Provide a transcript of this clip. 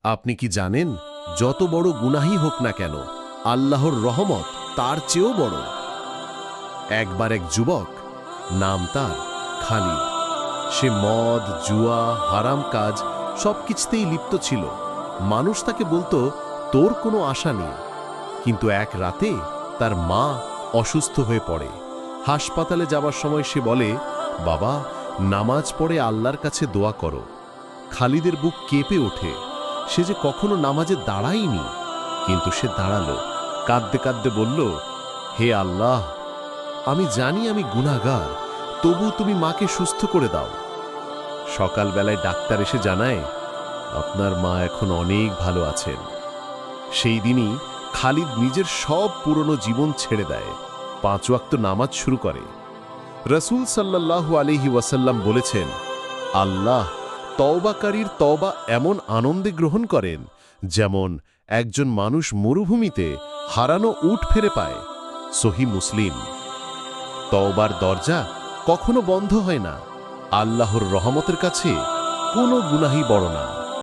আপনি কি জানেন, যত বড় গুনাহী হোক না কেন, আল্লাহর রহমত তার চেয়েও বড়। একবার এক যুবক, নাম তার খালিদ। সে মদ, জুয়া, হারাম কাজ সবকিছুতেই লিপ্ত ছিল। মানুষ তাকে বলতো, তোর কোনো আশা নেই। কিন্তু এক রাতে তার মা অসুস্থ হয়ে পড়ে। হাসপাতালে যাবার সময় সে বলে, বাবা, নামাজ পড়ে আল্লাহর কাছে দোয়া করো। খালিদের বুক কেঁপে ওঠে। সে যে কখনো নামাজে দাঁড়ায়নি, কিন্তু সে দাঁড়ালো। কাঁদতে কাঁদতে বলল, হে আল্লাহ, আমি জানি আমি গুনাহগার, তবু তুমি মাকে সুস্থ করে দাও। সকালবেলায় ডাক্তার এসে জানায়, আপনার মা এখন অনেক ভালো আছেন। সেই দিনই খালিদ নিজের সব পুরনো জীবন ছেড়ে দেয়, 5 ওয়াক্ত নামাজ শুরু করে। রাসূল সাল্লাল্লাহু আলাইহি ওয়াসাল্লাম বলেছেন, আল্লাহ তওবাকারীর তওবা এমন আনন্দে গ্রহণ করেন, যেমন একজন মানুষ মরুভূমিতে হারানো উট ফিরে পায়। সহিহ মুসলিম। তওবার দরজা কখনো বন্ধ হয় না। আল্লাহর রহমতের কাছে কোনো গুনাহই বড় না।